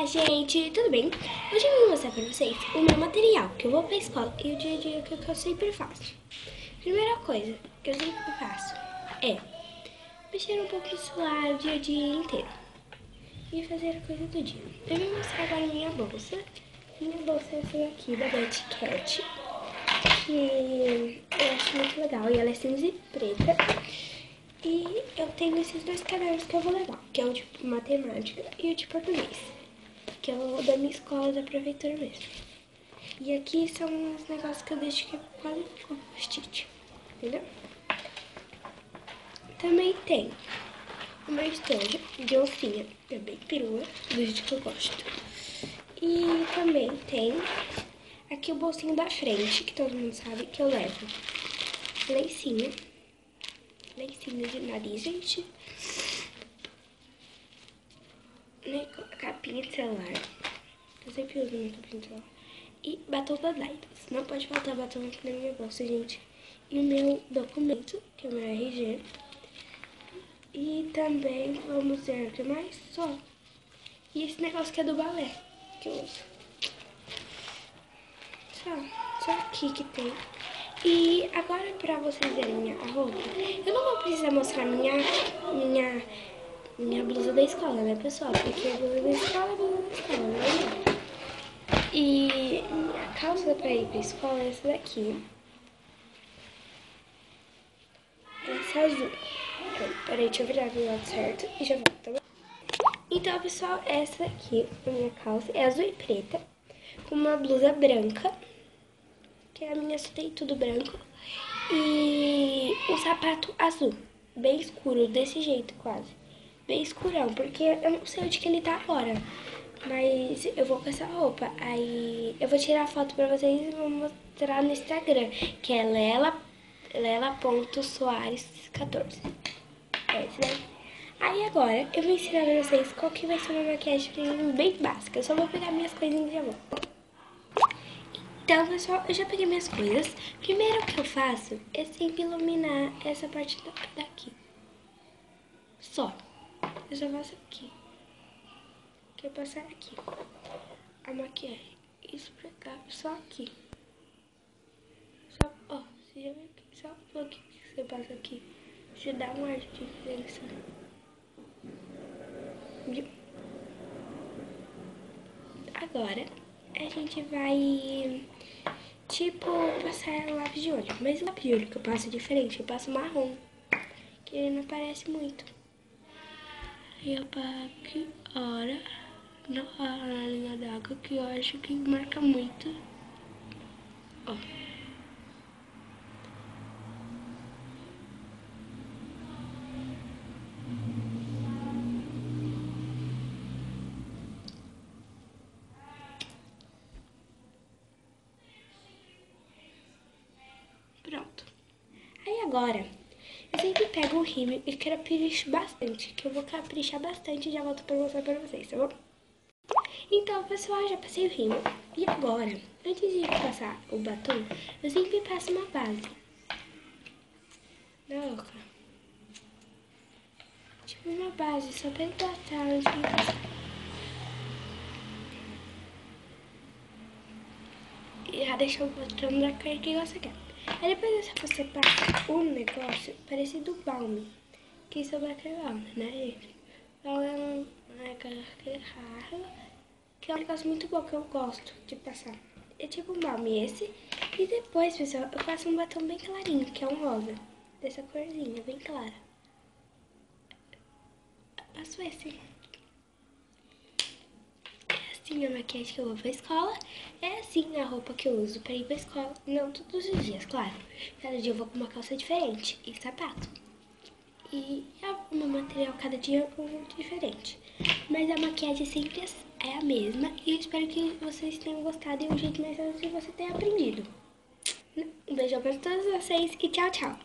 Olá, gente, tudo bem? Hoje eu vou mostrar pra vocês o meu material que eu vou pra escola e o dia a dia que eu sempre faço. Primeira coisa que eu sempre faço é mexer um pouco no celular o dia a dia inteiro e fazer a coisa do dia. Eu vou mostrar agora minha bolsa. Minha bolsa é essa daqui da Betty Cat, que eu acho muito legal e ela é cinza e preta. E eu tenho esses dois cadernos que eu vou levar, que é o de matemática e o de português, que é o da minha escola, da prefeitura mesmo. E aqui são os negócios que eu deixo que quase com post-it, entendeu? Também tem o meu estojo de oncinha, que é bem perua, do jeito que eu gosto. E também tem aqui o bolsinho da frente, que todo mundo sabe que eu levo lencinho de nariz, gente. Capinha de celular. Eu sempre uso minha capinha de celular. E batom da Daidos. Não pode faltar batom aqui na minha bolsa, gente. E o meu documento, que é o meu RG. E também, vamos ver o que mais? Só. E esse negócio que é do balé, que eu uso. Só aqui que tem. E agora, pra vocês verem a roupa, eu não vou precisar mostrar minha blusa da escola, né, pessoal? Porque a blusa da escola é a blusa da escola, né? E a calça pra ir pra escola é essa daqui. Essa é azul. Peraí, deixa eu virar do lado certo e já volto, tá bom? Então, pessoal, essa daqui, a minha calça, é azul e preta, com uma blusa branca, que a minha só tem tudo branco, e um sapato azul, bem escuro, desse jeito quase, bem escurão, porque eu não sei onde que ele tá agora, mas eu vou com essa roupa, aí eu vou tirar a foto pra vocês e vou mostrar no Instagram, que é lela.soares14, é esse daí. Aí agora eu vou ensinar pra vocês qual que vai ser uma maquiagem bem básica, eu só vou pegar minhas coisinhas e já vou. Então, pessoal, eu já peguei minhas coisas. Primeiro o que eu faço é sempre iluminar essa parte daqui. Só. Eu só faço aqui. Quer passar aqui. A maquiagem. Isso pra cá. Só aqui. Só, ó. Você já viu aqui? Só um pouquinho que você passa aqui. Você dá um ar de diferença. Viu? Agora, a gente vai... tipo, passar lápis de olho. Mas o lápis de olho que eu passo é diferente. Eu passo marrom, que ele não aparece muito. Aí eu passo aqui, olha, na linha d'água, que eu acho que marca muito. Ó. Pronto. Aí agora, eu sempre pego o rímel e capricho bastante, que eu vou caprichar bastante e já volto pra mostrar pra vocês, tá bom? Então, pessoal, já passei o rímel. E agora, antes de passar o batom, eu sempre passo uma base na boca. Tipo uma base, só pra hidratar antes de passar. E já deixa o botão da cor que você quer. Aí depois você passa um negócio parecido balme, que isso é o Black Balm, né? Então é um raro, que é um negócio muito bom que eu gosto de passar. É tipo um balme esse. E depois, pessoal, eu passo um batom bem clarinho, que é um rosa, dessa corzinha, bem clara. Eu passo esse. Assim a maquiagem que eu vou pra escola, é assim a roupa que eu uso pra ir pra escola. Não todos os dias, claro. Cada dia eu vou com uma calça diferente e sapato. E o meu material cada dia é um pouco diferente. Mas a maquiagem sempre é a mesma. E eu espero que vocês tenham gostado e um jeito mais fácil que você tenha aprendido. Um beijo pra todos vocês e tchau, tchau.